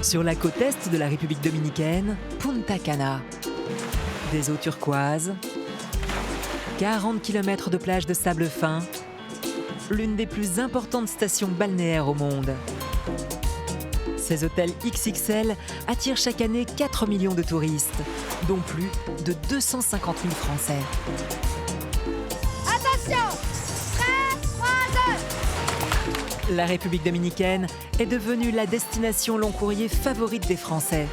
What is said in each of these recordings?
Sur la côte est de la République dominicaine, Punta Cana. Des eaux turquoises, 40 km de plages de sable fin, l'une des plus importantes stations balnéaires au monde. Ces hôtels XXL attirent chaque année 4 millions de touristes, dont plus de 250 000 Français. Attention! Prêt, 3, 2. La République dominicaine est devenue la destination long courrier favorite des Français.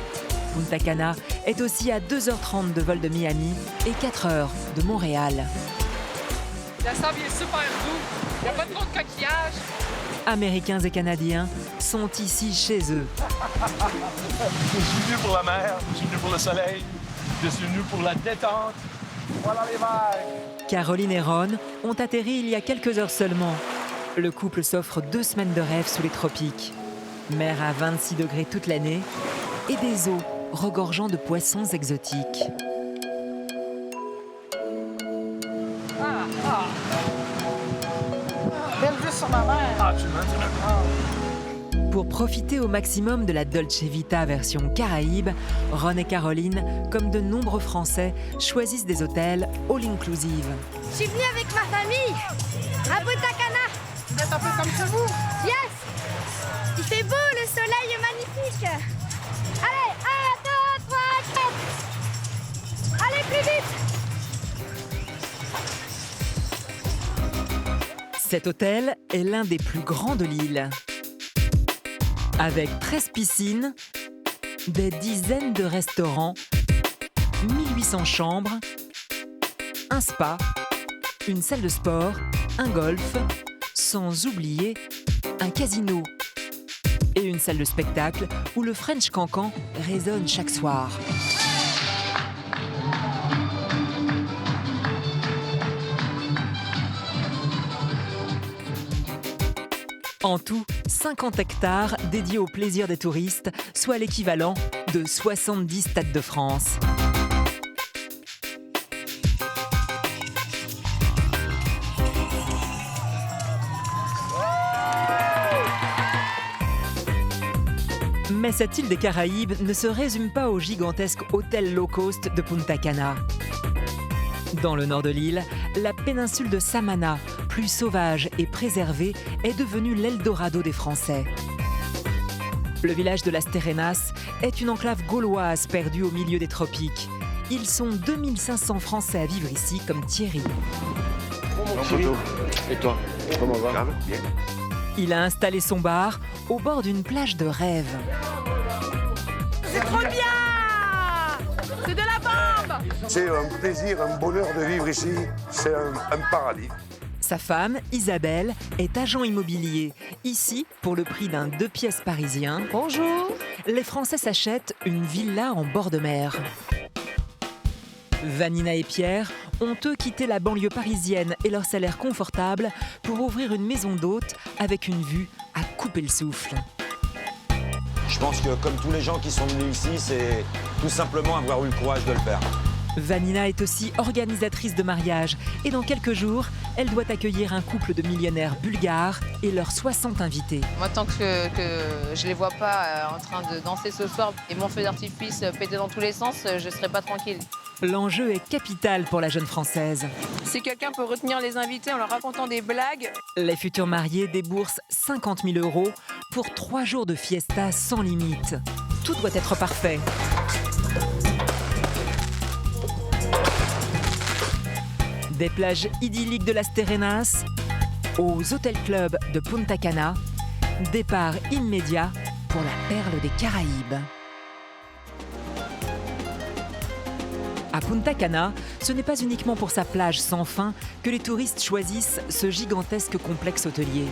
Punta Cana est aussi à 2h30 de vol de Miami et 4 heures de Montréal. Le sable est super doux, il n'y a pas trop de coquillages. Américains et Canadiens sont ici chez eux. Je suis venu pour la mer, je suis venu pour le soleil, je suis venu pour la détente. Voilà les vagues. Caroline et Ron ont atterri il y a quelques heures seulement. Le couple s'offre 2 semaines de rêve sous les tropiques. Mer à 26 degrés toute l'année et des eaux regorgeant de poissons exotiques. Belle vue sur ma mer. Ah, tu m'as Pour profiter au maximum de la Dolce Vita version Caraïbes, Ron et Caroline, comme de nombreux Français, choisissent des hôtels all-inclusive. Je suis venue avec ma famille à Punta Cana. Vous êtes un peu comme chez vous. Yes! Il fait beau, le soleil est magnifique. Allez, 1, 2, 3, 4. Allez, plus vite! Cet hôtel est l'un des plus grands de l'île. Avec 13 piscines, des dizaines de restaurants, 1800 chambres, un spa, une salle de sport, un golf, sans oublier un casino et une salle de spectacle où le French Cancan résonne chaque soir. En tout, 50 hectares dédiés au plaisir des touristes, soit l'équivalent de 70 stades de France. Mais cette île des Caraïbes ne se résume pas au gigantesque hôtel low cost de Punta Cana. Dans le nord de l'île, la péninsule de Samana, plus sauvage et préservée, est devenue l'Eldorado des Français. Le village de Las Terrenas est une enclave gauloise perdue au milieu des tropiques. Ils sont 2500 Français à vivre ici, comme Thierry. En photo. Et toi, comment va? Bien. Il a installé son bar au bord d'une plage de rêve. C'est trop bien! C'est de la bombe! C'est un plaisir, un bonheur de vivre ici. C'est un paradis. Sa femme, Isabelle, est agent immobilier. Ici, pour le prix d'un 2 pièces parisien, Bonjour! les Français s'achètent une villa en bord de mer. Vanina et Pierre ont eux quitté la banlieue parisienne et leur salaire confortable pour ouvrir une maison d'hôte avec une vue à couper le souffle. Je pense que comme tous les gens qui sont venus ici, c'est tout simplement avoir eu le courage de le faire. Vanina est aussi organisatrice de mariage et dans quelques jours, elle doit accueillir un couple de millionnaires bulgares et leurs 60 invités. Moi, tant que je les vois pas en train de danser ce soir et mon feu d'artifice péter dans tous les sens, je serai pas tranquille. L'enjeu est capital pour la jeune Française. Si quelqu'un peut retenir les invités en leur racontant des blagues, Les futurs mariés déboursent 50 000 € pour 3 jours de fiesta sans limite. Tout doit être parfait. Des plages idylliques de Las Terrenas aux hôtels clubs de Punta Cana, départ immédiat pour la perle des Caraïbes. À Punta Cana, ce n'est pas uniquement pour sa plage sans fin que les touristes choisissent ce gigantesque complexe hôtelier.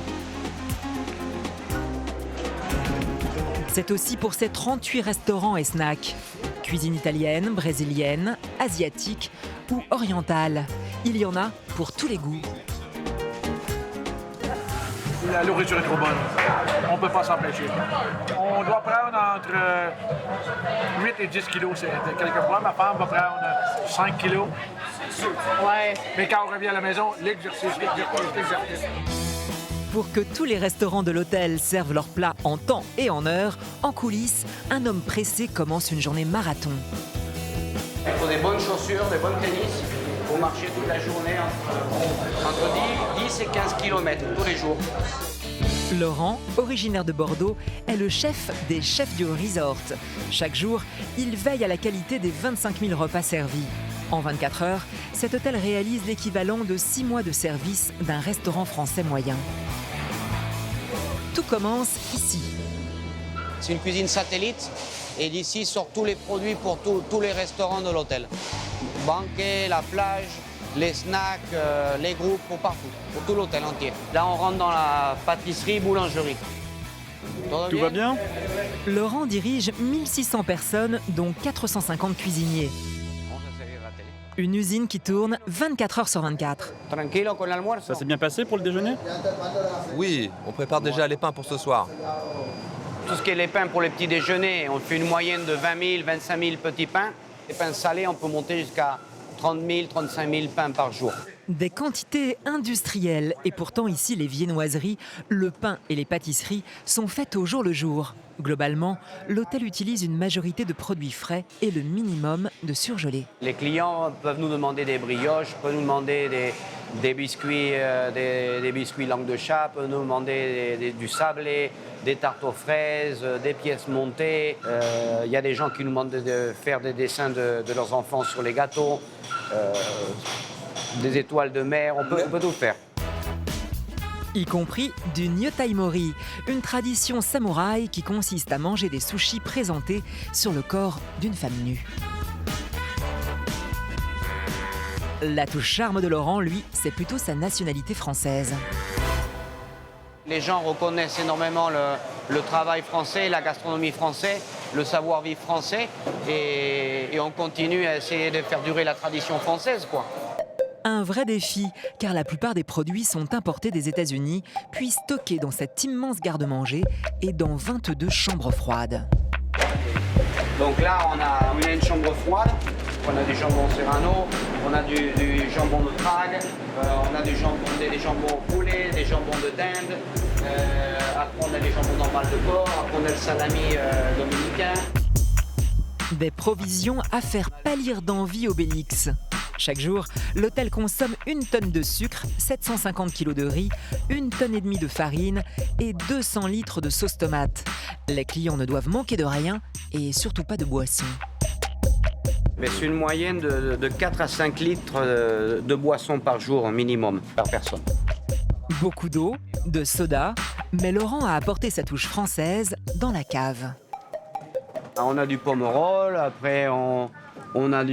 C'est aussi pour ses 38 restaurants et snacks. Cuisine italienne, brésilienne, asiatique ou orientale. Il y en a pour tous les goûts. La nourriture est trop bonne. On ne peut pas s'empêcher. On doit prendre entre 8 et 10 kilos. Quelquefois, ma femme va prendre 5 kilos. Ouais. Mais quand on revient à la maison, l'exercice. Pour que tous les restaurants de l'hôtel servent leurs plats en temps et en heure, en coulisses, un homme pressé commence une journée marathon. Il faut des bonnes chaussures, des bonnes tennis pour marcher toute la journée entre 10 et 15 km tous les jours. Laurent, originaire de Bordeaux, est le chef des chefs du resort. Chaque jour, il veille à la qualité des 25 000 repas servis. En 24 heures, cet hôtel réalise l'équivalent de 6 mois de service d'un restaurant français moyen. Tout commence ici. C'est une cuisine satellite et d'ici sortent tous les produits pour tous les restaurants de l'hôtel. Banquet, la plage, les snacks, les groupes, pour partout, pour tout l'hôtel entier. Là, on rentre dans la pâtisserie-boulangerie. Tout va bien? Laurent dirige 1600 personnes, dont 450 cuisiniers. Une usine qui tourne 24 heures sur 24. Tranquilo con l'almuerzo. Ça s'est bien passé pour le déjeuner? Oui, on prépare déjà les pains pour ce soir. Tout ce qui est les pains pour les petits déjeuners, on fait une moyenne de 20 000, 25 000 petits pains. Les pains salés, on peut monter jusqu'à 30 000, 35 000 pains par jour. Des quantités industrielles. Et pourtant, ici, les viennoiseries, le pain et les pâtisseries sont faites au jour le jour. Globalement, l'hôtel utilise une majorité de produits frais et le minimum de surgelés. Les clients peuvent nous demander des brioches, peuvent nous demander des biscuits, des biscuits langue de chat, peuvent nous demander du sablé, des tartes aux fraises, des pièces montées. Il y a des gens qui nous demandent de faire des dessins de leurs enfants sur les gâteaux, des étoiles de mer, on peut tout faire. Y compris du nyotai mori, une tradition samouraï qui consiste à manger des sushis présentés sur le corps d'une femme nue. L'atout charme de Laurent, lui, c'est plutôt sa nationalité française. Les gens reconnaissent énormément le travail français, la gastronomie française, le savoir-vivre français et on continue à essayer de faire durer la tradition française, quoi. Un vrai défi, car la plupart des produits sont importés des États-Unis, puis stockés dans cette immense garde-manger et dans 22 chambres froides. Donc là, on a une chambre froide, on a du jambon serrano, on a du jambon de Prague, on a des jambons au poulet, des jambons de dinde, après on a des jambons normales de porc, après on a le salami dominicain. Des provisions à faire pâlir d'envie Obélix. Chaque jour, l'hôtel consomme 1 tonne de sucre, 750 kg de riz, 1,5 tonne de farine et 200 litres de sauce tomate. Les clients ne doivent manquer de rien et surtout pas de boissons. Mais c'est une moyenne de 4 à 5 litres de boissons par jour minimum, par personne. Beaucoup d'eau, de soda, mais Laurent a apporté sa touche française dans la cave. On a du pomerol, après on a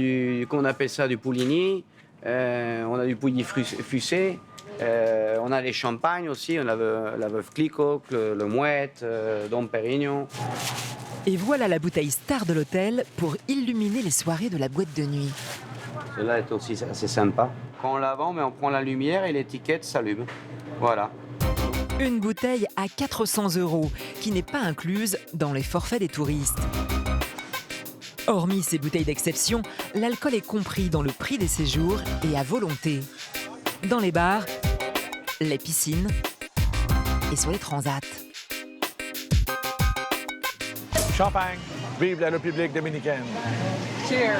qu'on appelle ça du pouligny, on a du pouilly fussé, on a les champagnes aussi, on a la Veuve Clicquot, le Mouette, Dom Pérignon. Et voilà la bouteille star de l'hôtel pour illuminer les soirées de la boîte de nuit. Celle-là est aussi assez sympa. Quand on la vend, on prend la lumière et l'étiquette s'allume. Voilà. Une bouteille à 400 €, qui n'est pas incluse dans les forfaits des touristes. Hormis ces bouteilles d'exception, l'alcool est compris dans le prix des séjours et à volonté. Dans les bars, les piscines et sur les transats. Champagne, vive la République dominicaine. Cheers!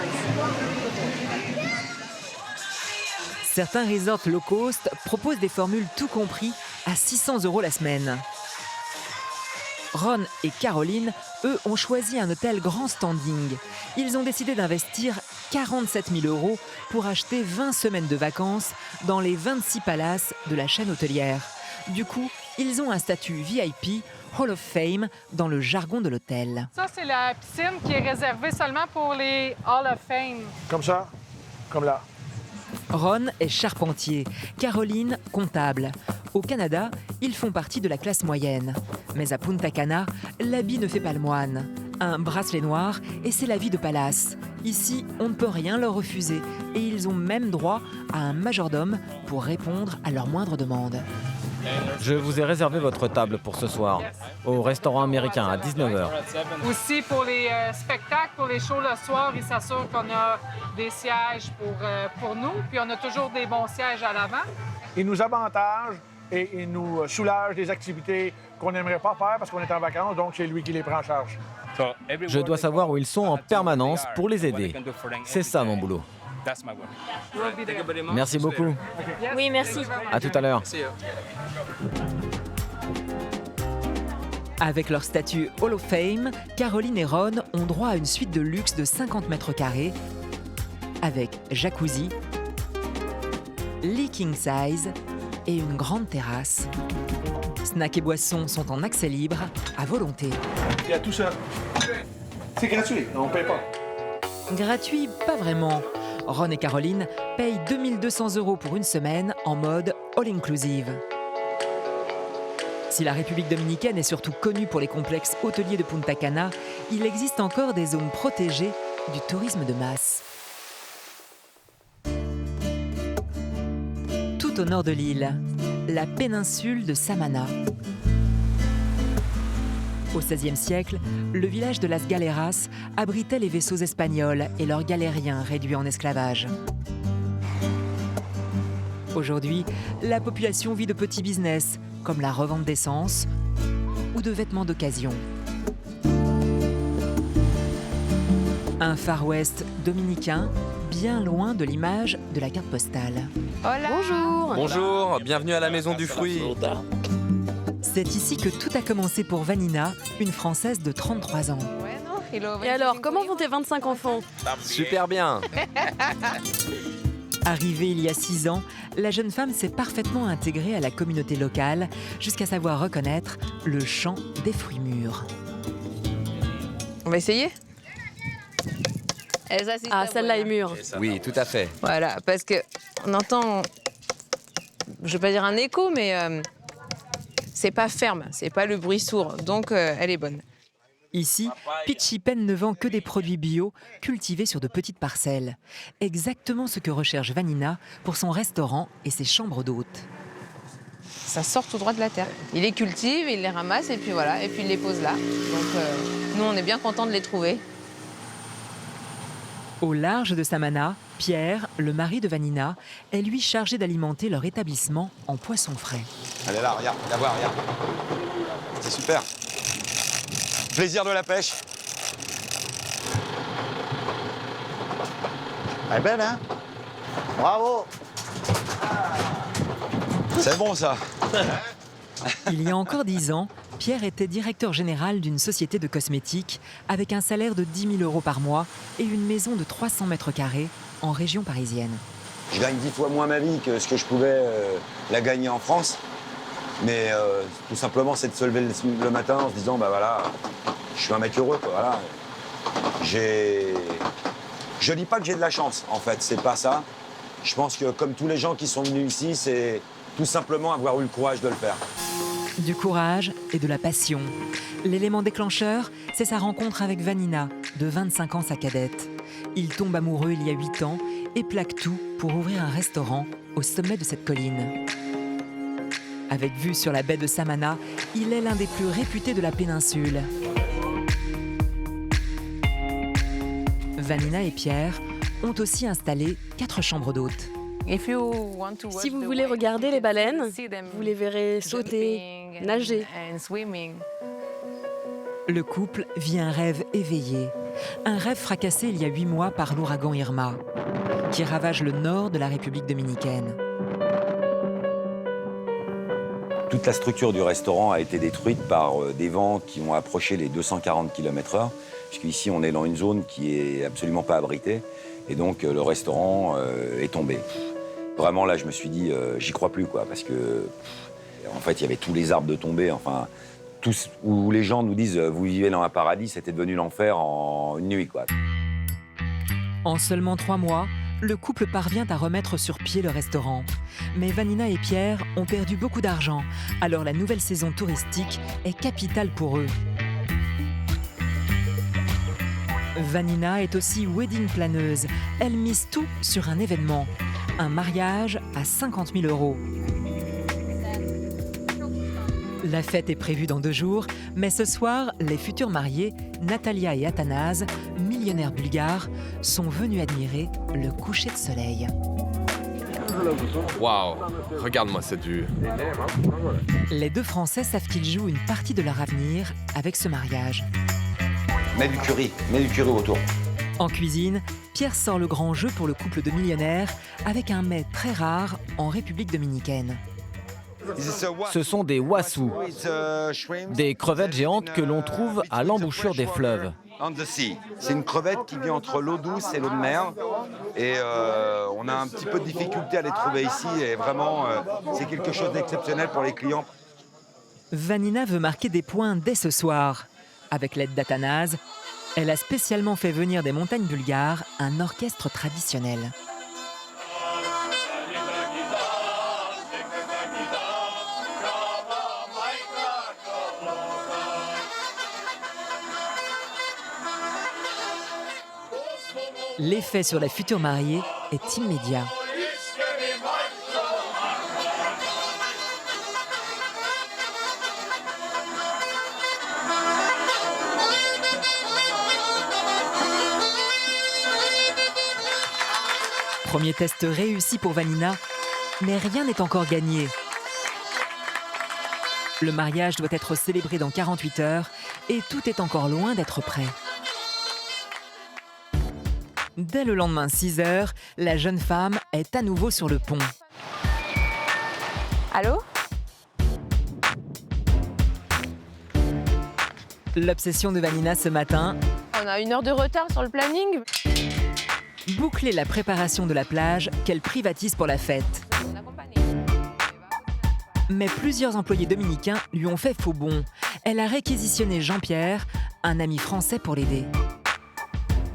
Certains resorts low cost proposent des formules tout compris à 600 € la semaine. Ron et Caroline, eux, ont choisi un hôtel grand standing. Ils ont décidé d'investir 47 000 € pour acheter 20 semaines de vacances dans les 26 palaces de la chaîne hôtelière. Du coup, ils ont un statut VIP, Hall of Fame, dans le jargon de l'hôtel. Ça, c'est la piscine qui est réservée seulement pour les Hall of Fame. Comme ça, comme là. Ron est charpentier, Caroline comptable. Au Canada, ils font partie de la classe moyenne. Mais à Punta Cana, l'habit ne fait pas le moine. Un bracelet noir et c'est la vie de palace. Ici, on ne peut rien leur refuser et ils ont même droit à un majordome pour répondre à leurs moindres demandes. Je vous ai réservé votre table pour ce soir, au restaurant américain à 19h. Aussi, pour les spectacles, pour les shows le soir, ils s'assurent qu'on a des sièges pour nous, puis on a toujours des bons sièges à l'avant. Ils nous avantagent et il nous soulage des activités qu'on n'aimerait pas faire parce qu'on est en vacances, donc c'est lui qui les prend en charge. Je dois savoir où ils sont en permanence pour les aider. C'est ça mon boulot. Merci beaucoup. Oui, merci. À tout à l'heure. Avec leur statut Hall of Fame, Caroline et Ron ont droit à une suite de luxe de 50 mètres carrés avec jacuzzi, lit king size et une grande terrasse. Snacks et boissons sont en accès libre, à volonté. Il y a tout ça. C'est gratuit, on ne paye pas. Gratuit, pas vraiment. Ron et Caroline payent 2200 € pour une semaine en mode all-inclusive. Si la République dominicaine est surtout connue pour les complexes hôteliers de Punta Cana, il existe encore des zones protégées du tourisme de masse. Tout au nord de l'île, la péninsule de Samana. Au XVIe siècle, le village de Las Galeras abritait les vaisseaux espagnols et leurs galériens réduits en esclavage. Aujourd'hui, la population vit de petits business, comme la revente d'essence ou de vêtements d'occasion. Un Far West dominicain, bien loin de l'image de la carte postale. Hola. Bonjour. Bonjour, bienvenue à la maison du fruit. C'est ici que tout a commencé pour Vanina, une Française de 33 ans. Et alors, comment vont tes 25 enfants? Super bien. Arrivée il y a 6 ans, la jeune femme s'est parfaitement intégrée à la communauté locale jusqu'à savoir reconnaître le chant des fruits mûrs. On va essayer? Ah, celle-là est mûre. Oui, tout à fait. Voilà, parce que on entend, je vais pas dire un écho, mais c'est pas ferme, c'est pas le bruit sourd, donc elle est bonne. Ici, Peachy Pen ne vend que des produits bio cultivés sur de petites parcelles. Exactement ce que recherche Vanina pour son restaurant et ses chambres d'hôtes. Ça sort tout droit de la terre. Il les cultive, il les ramasse et puis voilà, et puis il les pose là. Donc nous, on est bien contents de les trouver. Au large de Samana, Pierre, le mari de Vanina, est lui chargé d'alimenter leur établissement en poissons frais. Allez là, regarde, viens voir, regarde. C'est super. Plaisir de la pêche. Elle est belle, hein? Bravo! C'est bon, ça. Il y a encore 10 ans, Pierre était directeur général d'une société de cosmétiques avec un salaire de 10 000 € par mois et une maison de 300 mètres carrés en région parisienne. Je gagne 10 fois moins ma vie que ce que je pouvais la gagner en France. Mais tout simplement, c'est de se lever le matin en se disant, bah voilà, je suis un mec heureux, quoi, voilà. Je dis pas que j'ai de la chance, en fait, c'est pas ça. Je pense que comme tous les gens qui sont venus ici, c'est tout simplement avoir eu le courage de le faire. Du courage et de la passion. L'élément déclencheur, c'est sa rencontre avec Vanina, de 25 ans sa cadette. Ils tombent amoureux il y a 8 ans et plaquent tout pour ouvrir un restaurant au sommet de cette colline. Avec vue sur la baie de Samana, il est l'un des plus réputés de la péninsule. Vanina et Pierre ont aussi installé 4 chambres d'hôtes. Si vous voulez regarder les baleines, vous les verrez sauter, nager. Le couple vit un rêve éveillé. Un rêve fracassé il y a 8 mois par l'ouragan Irma, qui ravage le nord de la République dominicaine. Toute la structure du restaurant a été détruite par des vents qui ont approché les 240 km/h, puisqu'ici on est dans une zone qui est absolument pas abritée, et donc le restaurant est tombé. Vraiment là, je me suis dit, j'y crois plus, quoi, parce que en fait, il y avait tous les arbres de tomber, enfin, tous où les gens nous disent, vous vivez dans un paradis, c'était devenu l'enfer en une nuit, quoi. En seulement 3 mois, le couple parvient à remettre sur pied le restaurant. Mais Vanina et Pierre ont perdu beaucoup d'argent, alors la nouvelle saison touristique est capitale pour eux. Vanina est aussi wedding planeuse. Elle mise tout sur un événement, un mariage à 50 000 €. La fête est prévue dans 2 jours, mais ce soir, les futurs mariés, Natalia et Athanase, millionnaires bulgares, sont venus admirer le coucher de soleil. Waouh, regarde-moi cette vue. Les deux Français savent qu'ils jouent une partie de leur avenir avec ce mariage. Mets du curry autour. En cuisine, Pierre sort le grand jeu pour le couple de millionnaires avec un mets très rare en République dominicaine. Ce sont des wassous, des crevettes géantes que l'on trouve à l'embouchure des fleuves. C'est une crevette qui vit entre l'eau douce et l'eau de mer. Et on a un petit peu de difficulté à les trouver ici. Et vraiment, c'est quelque chose d'exceptionnel pour les clients. Vanina veut marquer des points dès ce soir. Avec l'aide d'Athanase, elle a spécialement fait venir des montagnes bulgares un orchestre traditionnel. L'effet sur la future mariée est immédiat. Premier test réussi pour Vanina, mais rien n'est encore gagné. Le mariage doit être célébré dans 48 heures et tout est encore loin d'être prêt. Dès le lendemain 6 heures, la jeune femme est à nouveau sur le pont. Allô? L'obsession de Vanina ce matin, On a 1 heure de retard sur le planning. boucler la préparation de la plage qu'elle privatise pour la fête. Mais plusieurs employés dominicains lui ont fait faux bond. Elle a réquisitionné Jean-Pierre, un ami français, pour l'aider.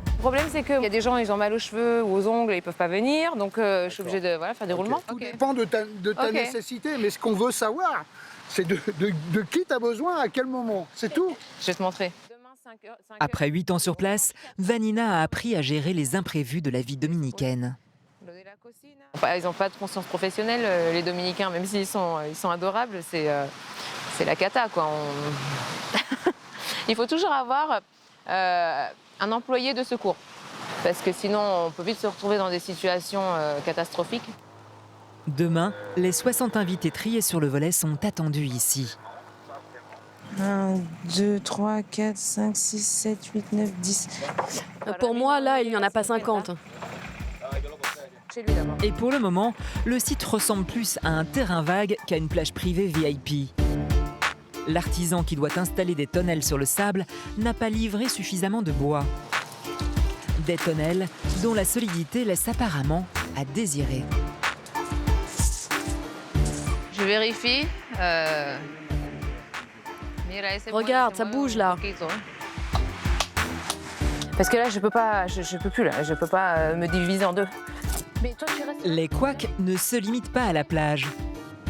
Le problème, c'est qu'il y a des gens, ils ont mal aux cheveux ou aux ongles et ils peuvent pas venir. Donc, je suis obligée de faire des roulements. Tout dépend de ta nécessité, mais ce qu'on veut savoir, c'est de qui tu as besoin, à quel moment. C'est tout. Je vais te montrer. Après 8 ans sur place, Vanina a appris à gérer les imprévus de la vie dominicaine. Ils n'ont pas de conscience professionnelle, les Dominicains, même s'ils sont adorables, c'est la cata, quoi. Il faut toujours avoir un employé de secours, parce que sinon on peut vite se retrouver dans des situations catastrophiques. Demain, les 60 invités triés sur le volet sont attendus ici. 1, 2, 3, 4, 5, 6, 7, 8, 9, 10. Pour moi, là, il n'y en a pas 50. Chez lui d'abord. Et pour le moment, le site ressemble plus à un terrain vague qu'à une plage privée VIP. L'artisan qui doit installer des tonnelles sur le sable n'a pas livré suffisamment de bois. Des tonnelles dont la solidité laisse apparemment à désirer. Je vérifie. Regarde, ça bouge là. Parce que là, je peux plus là, je peux pas me diviser en deux. Mais toi, tu restes. Les couacs ne se limitent pas à la plage.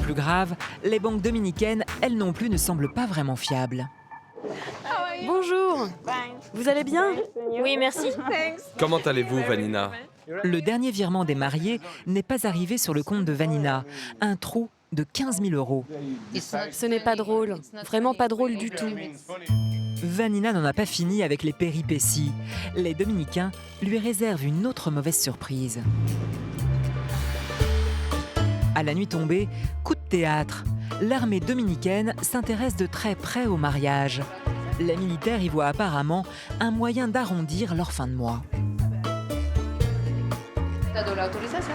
Plus grave, les banques dominicaines, elles non plus, ne semblent pas vraiment fiables. Bonjour. Vous allez bien? Oui, merci. Comment allez-vous, Vanina? Le dernier virement des mariés n'est pas arrivé sur le compte de Vanina. Un trou de 15 000 €. Ce n'est pas drôle. Vraiment pas drôle du tout. Vanina n'en a pas fini avec les péripéties. Les Dominicains lui réservent une autre mauvaise surprise. À la nuit tombée, coup de théâtre. L'armée dominicaine s'intéresse de très près au mariage. Les militaires y voient apparemment un moyen d'arrondir leur fin de mois.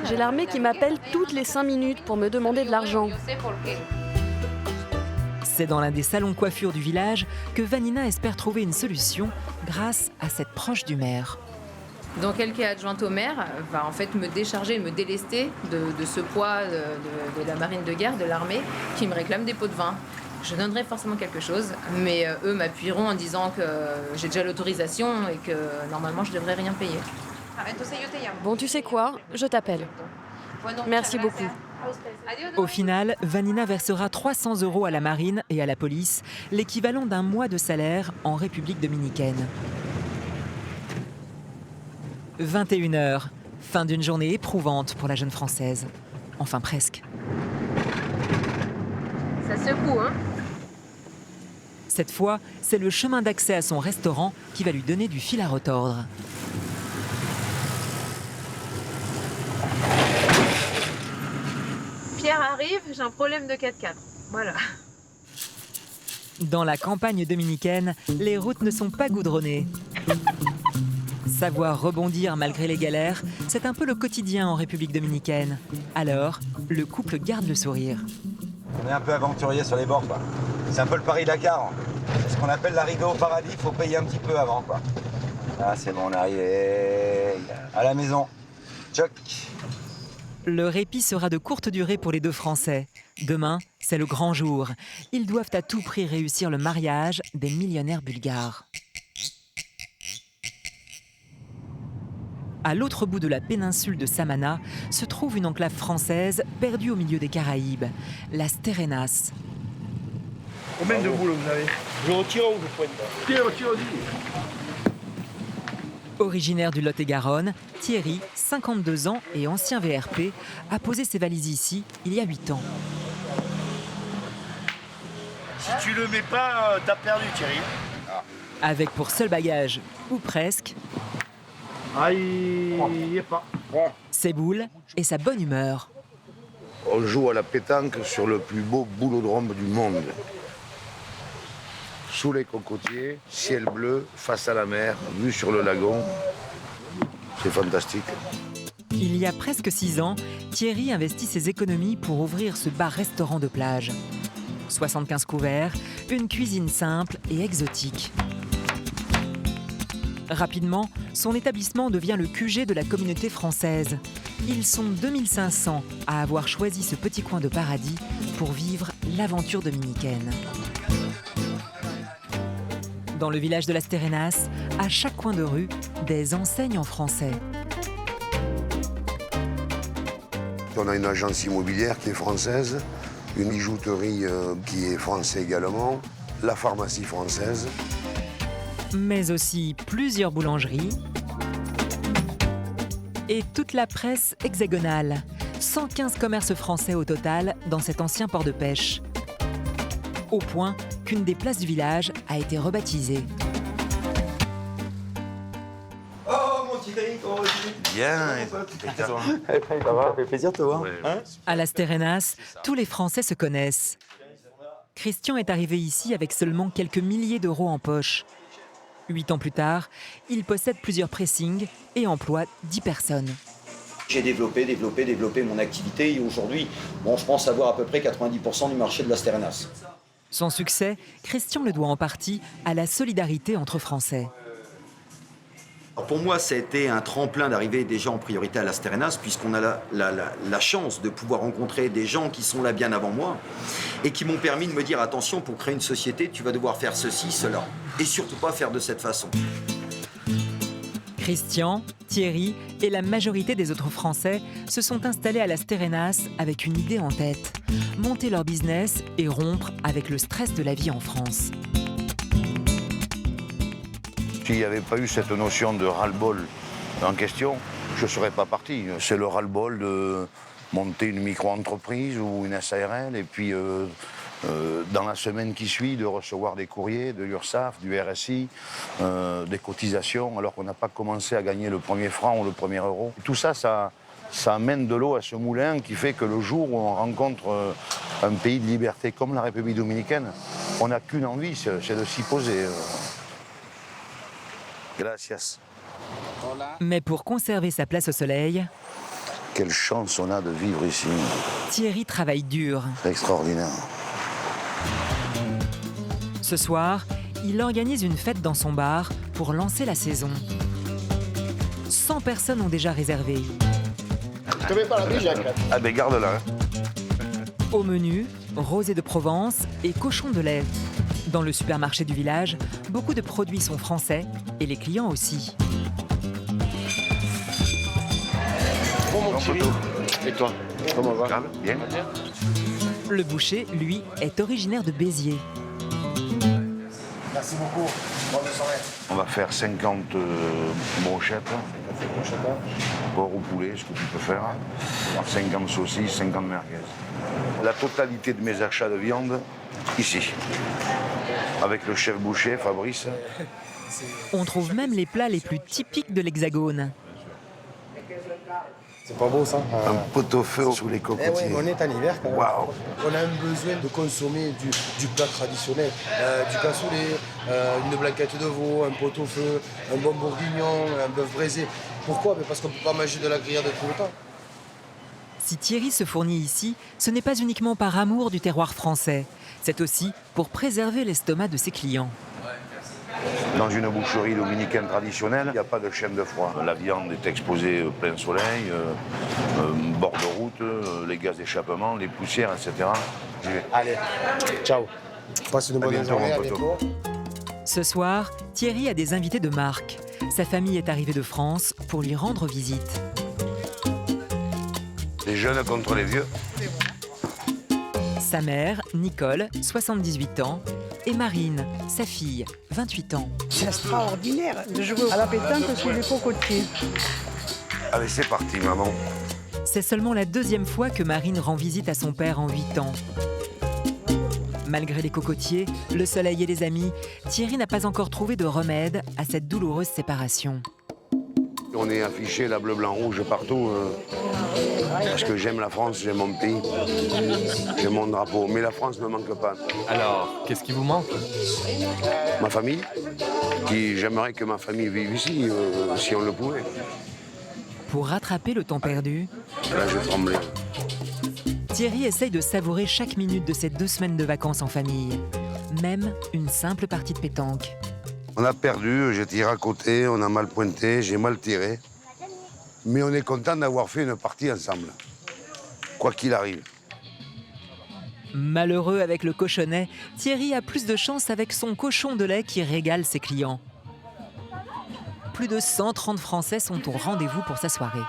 J'ai l'armée qui m'appelle toutes les 5 minutes pour me demander de l'argent. C'est dans l'un des salons coiffure du village que Vanina espère trouver une solution grâce à cette proche du maire. Donc elle qui est adjointe au maire va en fait me décharger, me délester de ce poids de la marine de guerre, de l'armée, qui me réclame des pots de vin. Je donnerai forcément quelque chose, mais eux m'appuieront en disant que j'ai déjà l'autorisation et que normalement je devrais rien payer. Bon, tu sais quoi? Je t'appelle. Merci beaucoup. Au final, Vanina versera 300 € à la marine et à la police, l'équivalent d'un mois de salaire en République dominicaine. 21 h, fin d'une journée éprouvante pour la jeune Française. Enfin presque. Ça secoue, hein? Cette fois, c'est le chemin d'accès à son restaurant qui va lui donner du fil à retordre. guerre arrive, j'ai un problème de 4x4. Voilà. Dans la campagne dominicaine, les routes ne sont pas goudronnées. Savoir rebondir malgré les galères, c'est un peu le quotidien en République dominicaine. Alors, le couple garde le sourire. On est un peu aventurier sur les bords, quoi. C'est un peu le Paris-Dakar. C'est ce qu'on appelle l'arrivée au paradis, il faut payer un petit peu avant, quoi. Ah, c'est bon, on est arrivé à la maison. Tchoc. Le répit sera de courte durée pour les deux Français. Demain, c'est le grand jour. Ils doivent à tout prix réussir le mariage des millionnaires bulgares. À l'autre bout de la péninsule de Samana se trouve une enclave française perdue au milieu des Caraïbes, Las Terrenas. Combien de boules vous avez? Je retire ou je pointe? Tire. Originaire du Lot-et-Garonne, Thierry, 52 ans et ancien VRP, a posé ses valises ici il y a 8 ans. Si tu le mets pas, t'as perdu, Thierry. Avec pour seul bagage, ou presque, Il y est pas. ses boules et sa bonne humeur. On joue à la pétanque sur le plus beau boulodrome du monde. Sous les cocotiers, ciel bleu, face à la mer, vue sur le lagon. C'est fantastique. Il y a presque 6 ans, Thierry investit ses économies pour ouvrir ce bar-restaurant de plage. 75 couverts, une cuisine simple et exotique. Rapidement, son établissement devient le QG de la communauté française. Ils sont 2500 à avoir choisi ce petit coin de paradis pour vivre l'aventure dominicaine. Dans le village de Las Terrenas, à chaque coin de rue, des enseignes en français. On a une agence immobilière qui est française, une bijouterie qui est française également, la pharmacie française. Mais aussi plusieurs boulangeries et toute la presse hexagonale. 115 commerces français au total dans cet ancien port de pêche. Au point qu'une des places du village a été rebaptisée. Oh, mon Thierry, comment vas-tu? Bien. Ça va, ça fait plaisir de te voir. À Las Terrenas, tous les Français se connaissent. Christian est arrivé ici avec seulement quelques milliers d'euros en poche. 8 ans plus tard, il possède plusieurs pressings et emploie 10 personnes. J'ai développé mon activité et aujourd'hui, je pense avoir à peu près 90% du marché de Las Terrenas. Son succès, Christian le doit en partie à la solidarité entre Français. Alors pour moi, ça a été un tremplin d'arriver déjà en priorité à Las Terrenas, puisqu'on a la chance de pouvoir rencontrer des gens qui sont là bien avant moi et qui m'ont permis de me dire attention, pour créer une société, tu vas devoir faire ceci, cela, et surtout pas faire de cette façon. Christian, Thierry et la majorité des autres Français se sont installés à Las Terrenas avec une idée en tête: monter leur business et rompre avec le stress de la vie en France. S'il n'y avait pas eu cette notion de ras-le-bol en question, je ne serais pas parti. C'est le ras-le-bol de monter une micro-entreprise ou une SARL et puis dans la semaine qui suit de recevoir des courriers de l'URSSAF, du RSI, des cotisations alors qu'on n'a pas commencé à gagner le premier franc ou le premier euro. Tout ça, ça amène de l'eau à ce moulin qui fait que le jour où on rencontre un pays de liberté comme la République dominicaine, on n'a qu'une envie, c'est de s'y poser. Gracias. Mais pour conserver sa place au soleil, quelle chance on a de vivre ici. Thierry travaille dur. C'est extraordinaire. Ce soir, il organise une fête dans son bar pour lancer la saison. 100 personnes ont déjà réservé. Je te mets pas la biche, Jacques. Ah ben garde-la. Au menu, rosé de Provence et cochon de lait. Dans le supermarché du village, beaucoup de produits sont français et les clients aussi. Bon, mon Thierry. Et toi, comment va? Bien. Le boucher, lui, est originaire de Béziers. Merci beaucoup. Bonne soirée. On va faire 50 brochettes. Porc ou poulet, ce que tu peux faire. 50 saucisses, 50 merguez. La totalité de mes achats de viande, ici. Avec le chef boucher, Fabrice. On trouve même les plats les plus typiques de l'Hexagone. C'est pas beau ça? Un pot-au-feu sous les cocotiers. Eh oui, on est en hiver quand même. Waouh. On a un besoin de consommer du plat traditionnel, du cassoulet, une blanquette de veau, un pot-au-feu, un bon bourguignon, un bœuf braisé. Pourquoi? Parce qu'on ne peut pas manger de la grillade tout le temps. Si Thierry se fournit ici, ce n'est pas uniquement par amour du terroir français. C'est aussi pour préserver l'estomac de ses clients. Dans une boucherie dominicaine traditionnelle, il n'y a pas de chaîne de froid. La viande est exposée au plein soleil, bord de route, les gaz d'échappement, les poussières, etc. Allez, ciao. Passe une bonne journée, à bientôt. Ce soir, Thierry a des invités de marque. Sa famille est arrivée de France pour lui rendre visite. Les jeunes contre les vieux. Sa mère, Nicole, 78 ans, et Marine, sa fille, 28 ans. C'est extraordinaire de jouer à la pétanque sur les cocotiers. Allez, c'est parti, maman. C'est seulement la deuxième fois que Marine rend visite à son père en 8 ans. Malgré les cocotiers, le soleil et les amis, Thierry n'a pas encore trouvé de remède à cette douloureuse séparation. On est affiché la bleu, blanc, rouge partout. Parce que j'aime la France, j'aime mon pays, j'aime mon drapeau. Mais la France ne me manque pas. Alors, qu'est-ce qui vous manque? Ma famille. J'aimerais que ma famille vive ici, si on le pouvait. Pour rattraper le temps perdu, là, je tremblais. Thierry essaye de savourer chaque minute de ces 2 semaines de vacances en famille. Même une simple partie de pétanque. On a perdu, j'ai tiré à côté, on a mal pointé, j'ai mal tiré. Mais on est content d'avoir fait une partie ensemble, quoi qu'il arrive. Malheureux avec le cochonnet, Thierry a plus de chance avec son cochon de lait qui régale ses clients. Plus de 130 Français sont au rendez-vous pour sa soirée.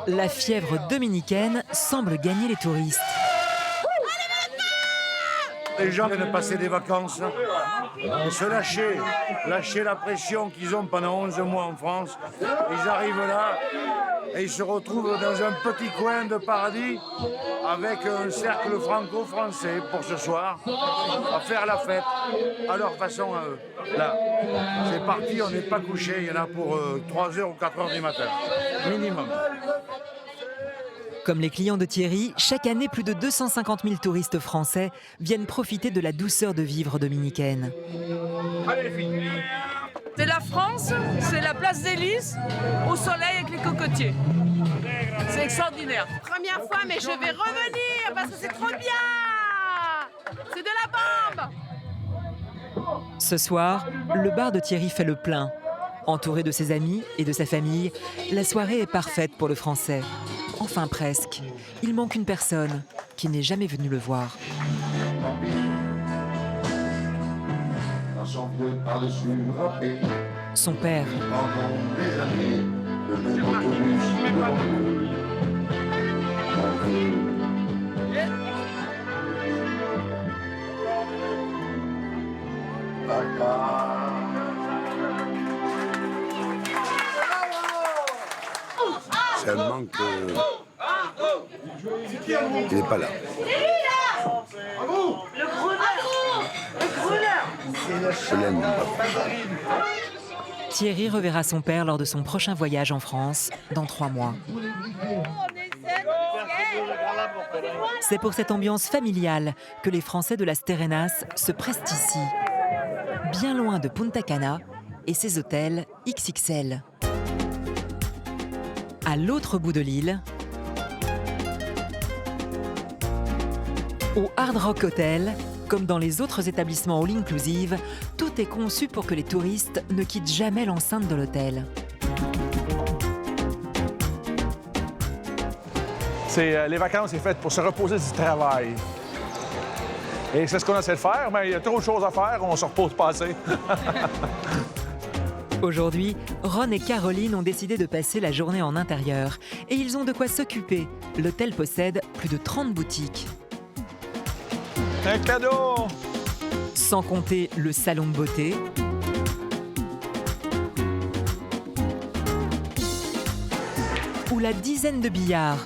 La fièvre dominicaine semble gagner les touristes. Les gens viennent passer des vacances et se lâcher la pression qu'ils ont pendant 11 mois en France. Ils arrivent là et ils se retrouvent dans un petit coin de paradis avec un cercle franco-français pour ce soir, à faire la fête à leur façon à eux. Là, c'est parti, on n'est pas couché, il y en a pour 3h ou 4h du matin, minimum. Comme les clients de Thierry, chaque année, plus de 250 000 touristes français viennent profiter de la douceur de vivre dominicaine. C'est la France, c'est la place des Lys, au soleil avec les cocotiers. C'est extraordinaire. Première fois, mais je vais revenir parce que c'est trop bien. C'est de la bombe. Ce soir, le bar de Thierry fait le plein. Entouré de ses amis et de sa famille, la soirée est parfaite pour le Français. Enfin presque. Il manque une personne qui n'est jamais venue le voir. Son père. C'est un manque. Il n'est pas là. Je l'aime. Thierry reverra son père lors de son prochain voyage en France, dans 3 mois. C'est pour cette ambiance familiale que les Français de Las Terrenas se pressent ici, bien loin de Punta Cana et ses hôtels XXL. À l'autre bout de l'île, au Hard Rock Hotel, comme dans les autres établissements all-inclusive, tout est conçu pour que les touristes ne quittent jamais l'enceinte de l'hôtel. Les vacances, c'est fait pour se reposer du travail. Et c'est ce qu'on essaie de faire, mais il y a trop de choses à faire, on se repose pas assez. Aujourd'hui, Ron et Caroline ont décidé de passer la journée en intérieur et ils ont de quoi s'occuper. L'hôtel possède plus de 30 boutiques. Un cadeau! Sans compter le salon de beauté, ou la dizaine de billards.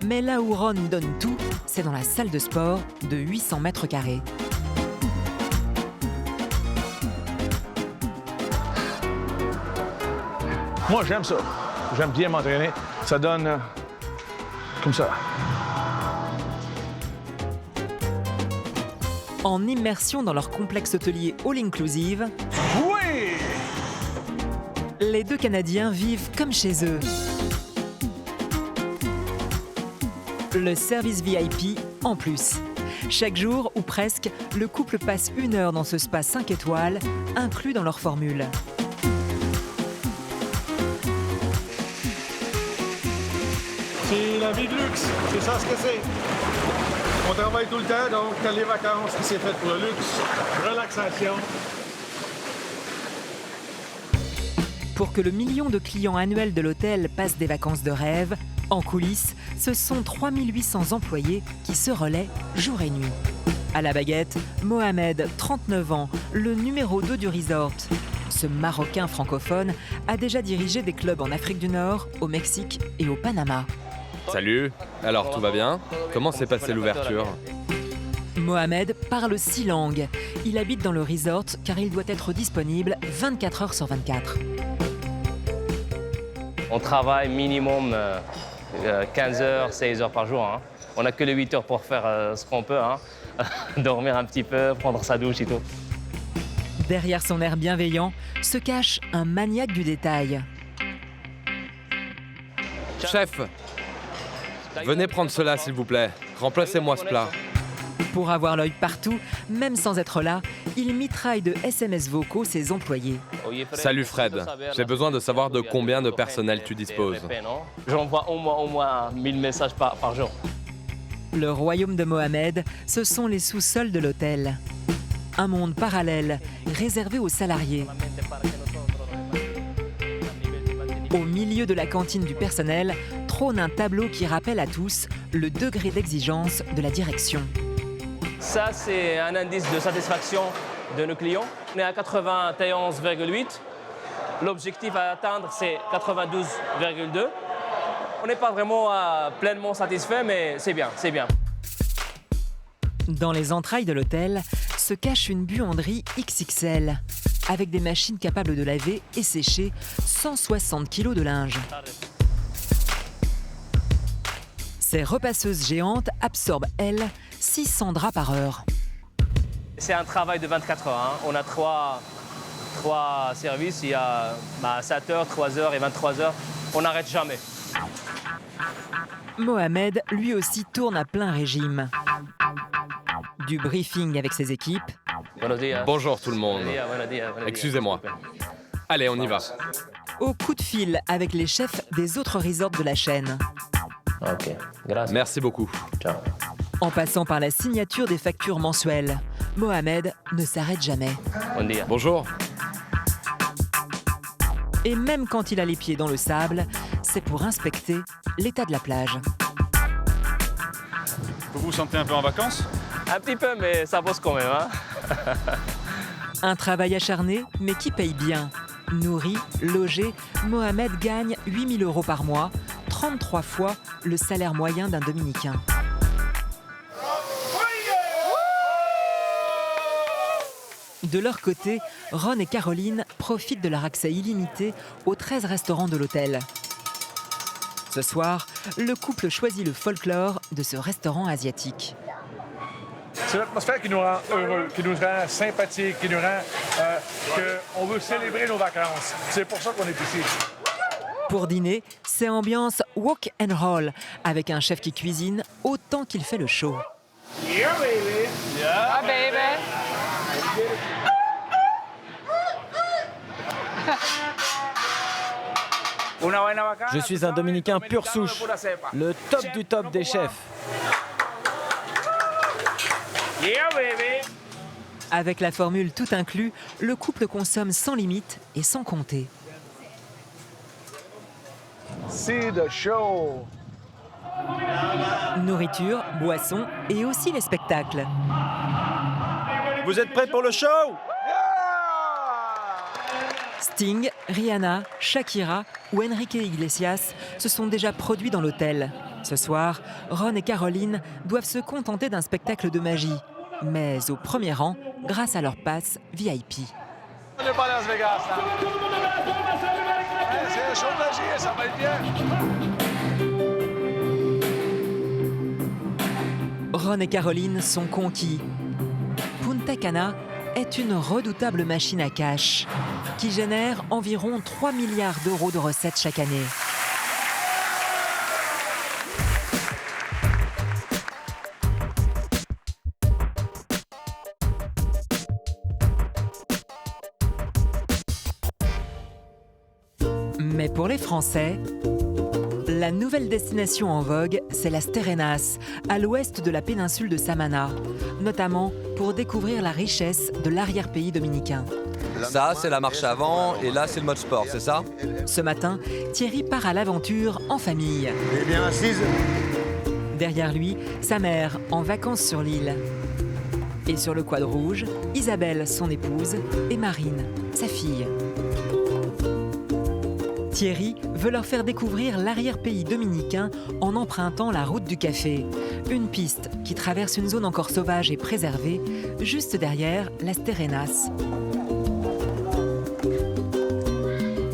Mais là où Ron donne tout, c'est dans la salle de sport de 800 mètres carrés. Moi, j'aime ça. J'aime bien m'entraîner. Ça donne comme ça. En immersion dans leur complexe hôtelier all-inclusive, oui! Les deux Canadiens vivent comme chez eux. Le service VIP en plus. Chaque jour, ou presque, le couple passe 1 heure dans ce spa 5 étoiles, inclus dans leur formule. C'est la vie de luxe, c'est ça ce que c'est. On travaille tout le temps, donc t'as les vacances qui c'est fait pour le luxe, relaxation. Pour que le million de clients annuels de l'hôtel passent des vacances de rêve, en coulisses, ce sont 3800 employés qui se relaient jour et nuit. À la baguette, Mohamed, 39 ans, le numéro 2 du resort. Ce Marocain francophone a déjà dirigé des clubs en Afrique du Nord, au Mexique et au Panama. Salut. Alors, tout va bien? Comment s'est passée l'ouverture? Mohamed parle 6 langues. Il habite dans le resort car il doit être disponible 24 heures sur 24. On travaille minimum 15 heures, 16 heures par jour. Hein. On n'a que les 8 heures pour faire ce qu'on peut. Hein. Dormir un petit peu, prendre sa douche et tout. Derrière son air bienveillant se cache un maniaque du détail. Chef, venez prendre cela, s'il vous plaît. Remplacez-moi ce plat. Pour avoir l'œil partout, même sans être là, il mitraille de SMS vocaux ses employés. Salut Fred, j'ai besoin de savoir de combien de personnel tu disposes. J'envoie au moins 1000 messages par jour. Le royaume de Mohamed, ce sont les sous-sols de l'hôtel. Un monde parallèle, réservé aux salariés. Au milieu de la cantine du personnel, trône un tableau qui rappelle à tous le degré d'exigence de la direction. Ça, c'est un indice de satisfaction de nos clients. On est à 91,8. L'objectif à atteindre, c'est 92,2. On n'est pas vraiment pleinement satisfait, mais c'est bien, c'est bien. Dans les entrailles de l'hôtel se cache une buanderie XXL, avec des machines capables de laver et sécher 160 kg de linge. Ces repasseuses géantes absorbent, elles, 600 draps par heure. C'est un travail de 24 heures. Hein. On a trois services. Il y a 7 heures, 3 heures et 23 heures. On n'arrête jamais. Mohamed, lui aussi, tourne à plein régime. Du briefing avec ses équipes. Bonjour tout le monde. Excusez-moi. Allez, on y va. Au coup de fil avec les chefs des autres resorts de la chaîne. Merci beaucoup. Ciao. En passant par la signature des factures mensuelles, Mohamed ne s'arrête jamais. Bonjour. Et même quand il a les pieds dans le sable, c'est pour inspecter l'état de la plage. Vous vous sentez un peu en vacances? Un petit peu, mais ça bosse quand même. Hein. Un travail acharné, mais qui paye bien. Nourri, logé, Mohamed gagne 8 000 € par mois, 33 fois le salaire moyen d'un Dominicain. De leur côté, Ron et Caroline profitent de leur accès illimité aux 13 restaurants de l'hôtel. Ce soir, le couple choisit le folklore de ce restaurant asiatique. C'est l'atmosphère qui nous rend heureux, qui nous rend sympathiques, qui nous rend qu'on veut célébrer nos vacances. C'est pour ça qu'on est ici. Pour dîner, c'est ambiance walk and roll, avec un chef qui cuisine autant qu'il fait le show. Yeah, baby! Yeah, baby! Je suis un Dominicain pure souche, le top du top des chefs. Yeah, baby! Avec la formule tout inclus, le couple consomme sans limite et sans compter. C'est the show! Nourriture, boissons et aussi les spectacles. Vous êtes prêts pour le show? Sting, Rihanna, Shakira ou Enrique Iglesias se sont déjà produits dans l'hôtel. Ce soir, Ron et Caroline doivent se contenter d'un spectacle de magie, mais au premier rang grâce à leur passe VIP. On n'est pas à Las Vegas, là. C'est un show de magie, ça va être bien. Ron et Caroline sont conquis. Punta Cana est une redoutable machine à cash qui génère environ 3 milliards d'euros de recettes chaque année. Mais pour les Français, la nouvelle destination en vogue, c'est Las Terrenas, à l'ouest de la péninsule de Samana, notamment pour découvrir la richesse de l'arrière-pays dominicain. Ça, c'est la marche avant, et là, c'est le mode sport, c'est ça? Ce matin, Thierry part à l'aventure en famille. Elle est bien assise. Derrière lui, sa mère, en vacances sur l'île. Et sur le quad rouge, Isabelle, son épouse, et Marine, sa fille. Thierry veut leur faire découvrir l'arrière-pays dominicain en empruntant la route du café, une piste qui traverse une zone encore sauvage et préservée, juste derrière Las Terrenas.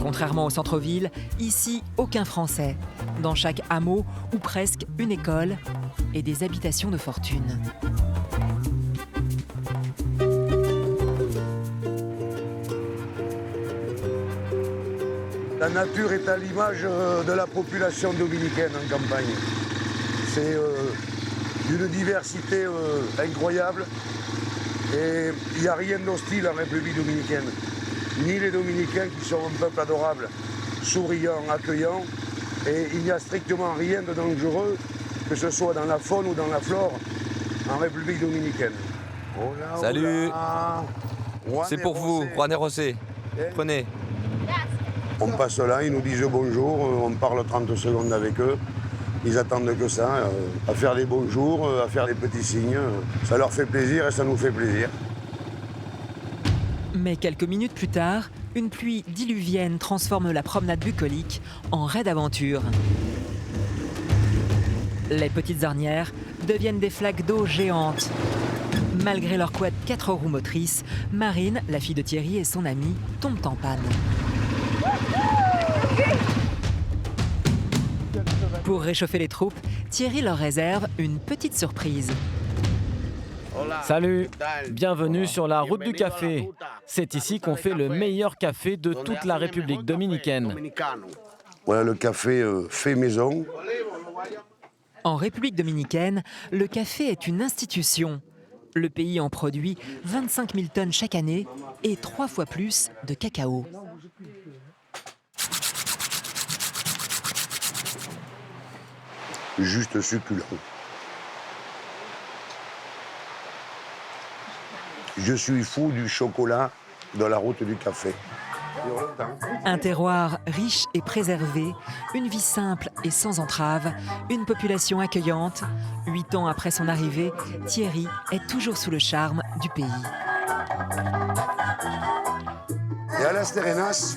Contrairement au centre-ville, ici, aucun Français. Dans chaque hameau, ou presque, une école et des habitations de fortune. La nature est à l'image de la population dominicaine en campagne. C'est d'une diversité incroyable et il n'y a rien d'hostile en République dominicaine. Ni les Dominicains qui sont un peuple adorable, souriant, accueillant, et il n'y a strictement rien de dangereux, que ce soit dans la faune ou dans la flore, en République dominicaine. Salut. C'est pour vous, Juan José. Prenez. On passe là, ils nous disent bonjour, on parle 30 secondes avec eux. Ils attendent que ça, à faire des bonjours, à faire des petits signes. Ça leur fait plaisir et ça nous fait plaisir. Mais quelques minutes plus tard, une pluie diluvienne transforme la promenade bucolique en raid d'aventure. Les petites ornières deviennent des flaques d'eau géantes. Malgré leur quad 4 roues motrices, Marine, la fille de Thierry et son amie, tombent en panne. Pour réchauffer les troupes, Thierry leur réserve une petite surprise. Salut, bienvenue sur la route du café. C'est ici qu'on fait le meilleur café de toute la République dominicaine. Voilà le café fait maison. En République dominicaine, le café est une institution. Le pays en produit 25 000 tonnes chaque année et 3 fois plus de cacao. Juste succulent. Je suis fou du chocolat de la route du café. Un terroir riche et préservé, une vie simple et sans entrave, une population accueillante. 8 ans après son arrivée, Thierry est toujours sous le charme du pays. Et à Las Terrenas,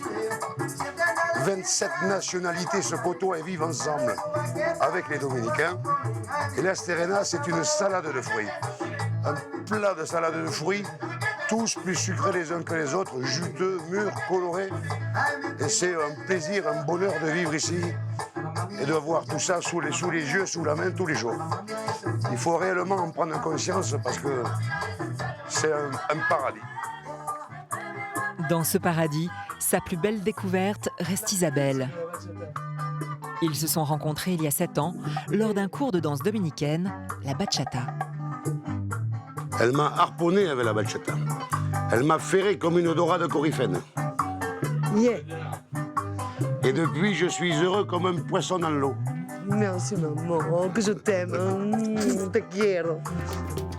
27 nationalités se côtoient et vivent ensemble avec les Dominicains. Et Las Terrenas, c'est une salade de fruits. Un plat de salade de fruits, tous plus sucrés les uns que les autres, juteux, mûrs, colorés. Et c'est un plaisir, un bonheur de vivre ici et de voir tout ça sous les yeux, sous la main tous les jours. Il faut réellement en prendre conscience parce que c'est un paradis. Dans ce paradis, sa plus belle découverte reste Isabelle. Ils se sont rencontrés il y a 7 ans lors d'un cours de danse dominicaine, la bachata. Elle m'a harponné avec la bachata. Elle m'a ferré comme une dorade coryphène. Yeah. Et depuis, je suis heureux comme un poisson dans l'eau. Merci maman, que je t'aime, te quiero.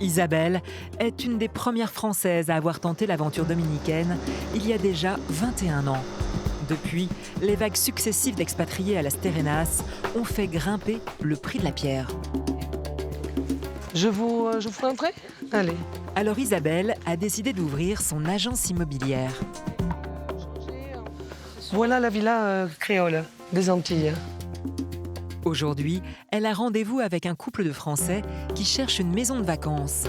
Isabelle est une des premières Françaises à avoir tenté l'aventure dominicaine il y a déjà 21 ans. Depuis, les vagues successives d'expatriés à Las Terrenas ont fait grimper le prix de la pierre. Je vous ferai entrer? Allez. Alors Isabelle a décidé d'ouvrir son agence immobilière. Voilà la villa créole des Antilles. Aujourd'hui, elle a rendez-vous avec un couple de Français qui cherchent une maison de vacances.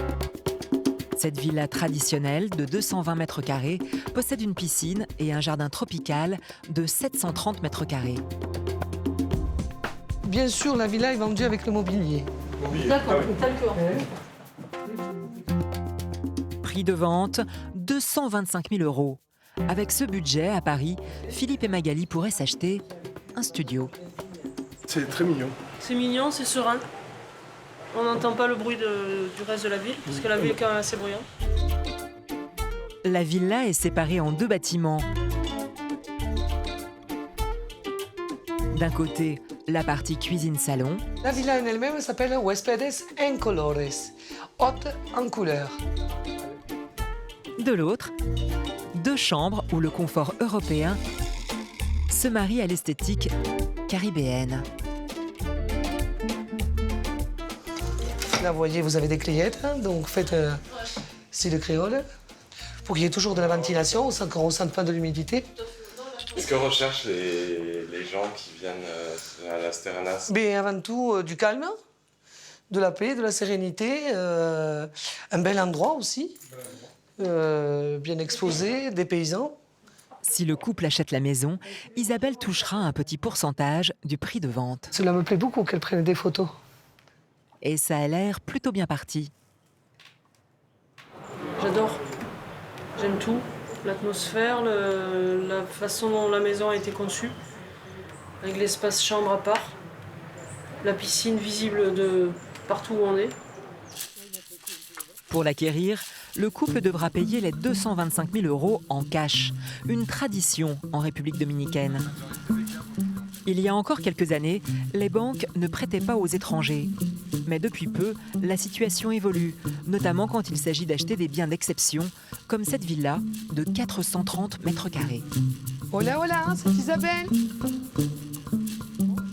Cette villa traditionnelle de 220 mètres carrés possède une piscine et un jardin tropical de 730 mètres carrés. Bien sûr, la villa est vendue avec le mobilier. D'accord, d'accord. Prix de vente, 225 000 €. Avec ce budget, à Paris, Philippe et Magali pourraient s'acheter un studio. C'est très mignon. C'est mignon, c'est serein. On n'entend pas le bruit du reste de la ville, parce que la ville est quand même assez bruyante. La villa est séparée en 2 bâtiments. D'un côté, la partie cuisine-salon. La villa en elle-même s'appelle Huéspedes en Colores, hôte en couleur. De l'autre, 2 chambres où le confort européen se marie à l'esthétique caribéenne. Là, vous voyez, vous avez des clientes, hein, donc faites style créole, pour qu'il y ait toujours de la ventilation, sans qu'on ne ressente pas de l'humidité. Qu'est-ce que recherchent les gens qui viennent à Las Terrenas? Mais avant tout, du calme, de la paix, de la sérénité, un bel endroit aussi, bien exposé, des paysans. Si le couple achète la maison, Isabelle touchera un petit pourcentage du prix de vente. Cela me plaît beaucoup qu'elle prenne des photos. Et ça a l'air plutôt bien parti. J'adore. J'aime tout. L'atmosphère, la façon dont la maison a été conçue, avec l'espace chambre à part, la piscine visible de partout où on est. Pour l'acquérir, le couple devra payer les 225 000 € en cash, une tradition en République dominicaine. Il y a encore quelques années, les banques ne prêtaient pas aux étrangers. Mais depuis peu, la situation évolue, notamment quand il s'agit d'acheter des biens d'exception, comme cette villa de 430 mètres carrés. Hola, hola, c'est Isabelle.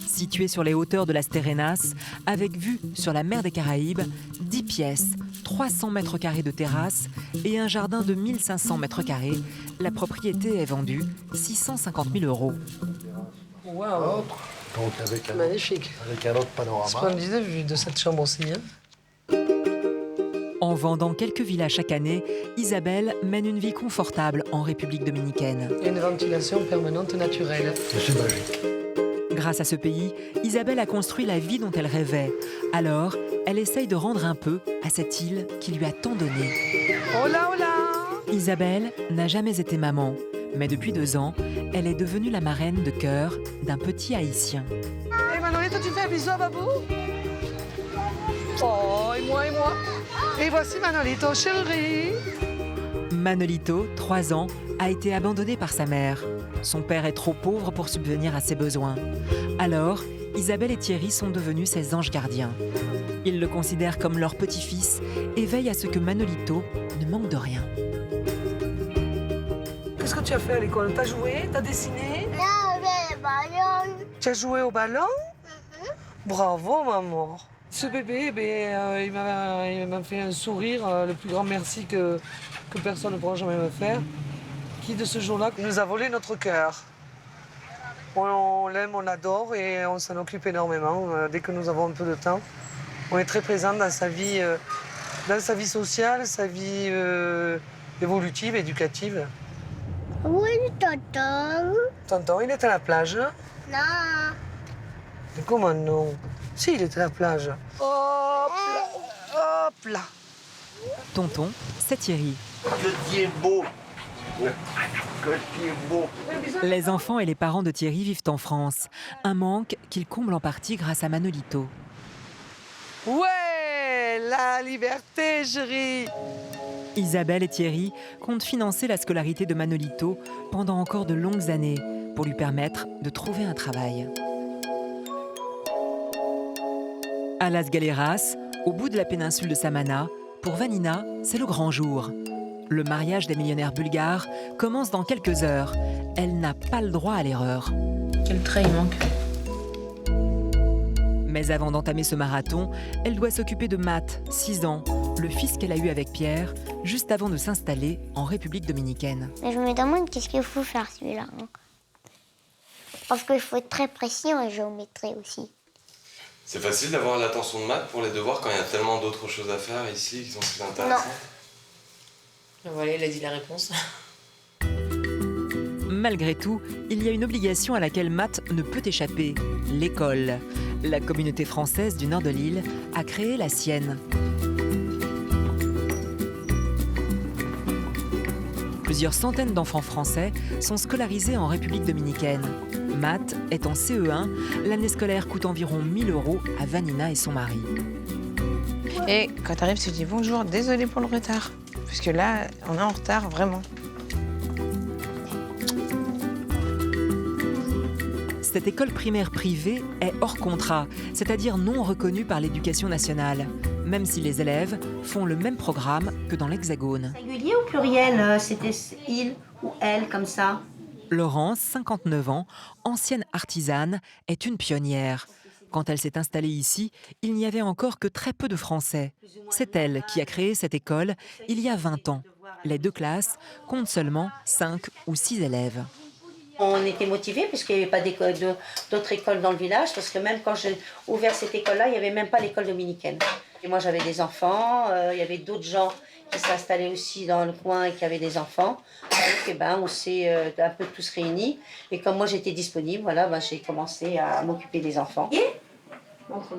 Située sur les hauteurs de Las Terrenas, avec vue sur la mer des Caraïbes, 10 pièces, 300 mètres carrés de terrasse et un jardin de 1500 mètres carrés, la propriété est vendue 650 000 €. Waouh. Donc avec Magnifique. Avec un autre panorama. Splendide vue de cette chambre aussi. Hein. En vendant quelques villas chaque année, Isabelle mène une vie confortable en République dominicaine. Et une ventilation permanente naturelle. C'est magique. Grâce à ce pays, Isabelle a construit la vie dont elle rêvait. Alors, elle essaye de rendre un peu à cette île qui lui a tant donné. Hola, hola. Isabelle n'a jamais été maman, mais depuis 2 ans, elle est devenue la marraine de cœur d'un petit Haïtien. Hé Manolito, tu fais un bisou à Babou? Oh, et moi, et moi. Et voici Manolito, chérie. Manolito, 3 ans, a été abandonné par sa mère. Son père est trop pauvre pour subvenir à ses besoins. Alors, Isabelle et Thierry sont devenus ses anges gardiens. Ils le considèrent comme leur petit-fils et veillent à ce que Manolito ne manque de rien. Qu'est-ce que tu as fait à l'école? T'as joué? T'as dessiné? Tu as joué au ballon? Bravo, maman. Ce bébé, il m'a fait un sourire, le plus grand merci que personne ne pourra jamais me faire, qui de ce jour-là nous a volé notre cœur. On l'aime, on l'adore et on s'en occupe énormément. Dès que nous avons un peu de temps, on est très présent dans sa vie sociale, sa vie évolutive, éducative. Oui, tonton. Tonton, il est à la plage? Non. Mais comment non? Si, il est à la plage. Hop là, hop là. Tonton, c'est Thierry. Que tu es beau. Que tu es beau. Les enfants et les parents de Thierry vivent en France. Un manque qu'ils comblent en partie grâce à Manolito. Ouais, la liberté, chérie. Isabelle et Thierry comptent financer la scolarité de Manolito pendant encore de longues années pour lui permettre de trouver un travail. À Las Galeras, au bout de la péninsule de Samana, pour Vanina, c'est le grand jour. Le mariage des millionnaires bulgares commence dans quelques heures. Elle n'a pas le droit à l'erreur. Quel trait il manque. Mais avant d'entamer ce marathon, elle doit s'occuper de Matt, 6 ans, le fils qu'elle a eu avec Pierre, juste avant de s'installer en République dominicaine. Mais je me demande qu'est-ce qu'il faut faire celui-là. Parce qu'il faut être très précis en géométrie aussi. C'est facile d'avoir l'attention de maths pour les devoirs quand il y a tellement d'autres choses à faire ici qui sont si intéressantes. Voilà, il a dit la réponse. Malgré tout, il y a une obligation à laquelle Matt ne peut échapper, l'école. La communauté française du nord de l'île a créé la sienne. Plusieurs centaines d'enfants français sont scolarisés en République dominicaine. Matt est en CE1, l'année scolaire coûte environ 1 000 € à Vanina et son mari. Et quand tu arrives, tu dis bonjour, désolé pour le retard. Parce que là, on est en retard, vraiment. Cette école primaire privée est hors contrat, c'est-à-dire non reconnue par l'éducation nationale, même si les élèves font le même programme que dans l'Hexagone. Singulier ou pluriel, c'était il ou elle comme ça? Laurence, 59 ans, ancienne artisane, est une pionnière. Quand elle s'est installée ici, il n'y avait encore que très peu de Français. C'est elle qui a créé cette école il y a 20 ans. Les 2 classes comptent seulement 5 ou 6 élèves. On était motivés parce qu'il n'y avait pas d'autres écoles dans le village, parce que même quand j'ai ouvert cette école-là, il n'y avait même pas l'école dominicaine. Et moi j'avais des enfants, il y avait d'autres gens qui s'installaient aussi dans le coin et qui avaient des enfants. Donc on s'est un peu tous réunis. Et comme moi j'étais disponible, voilà, j'ai commencé à m'occuper des enfants.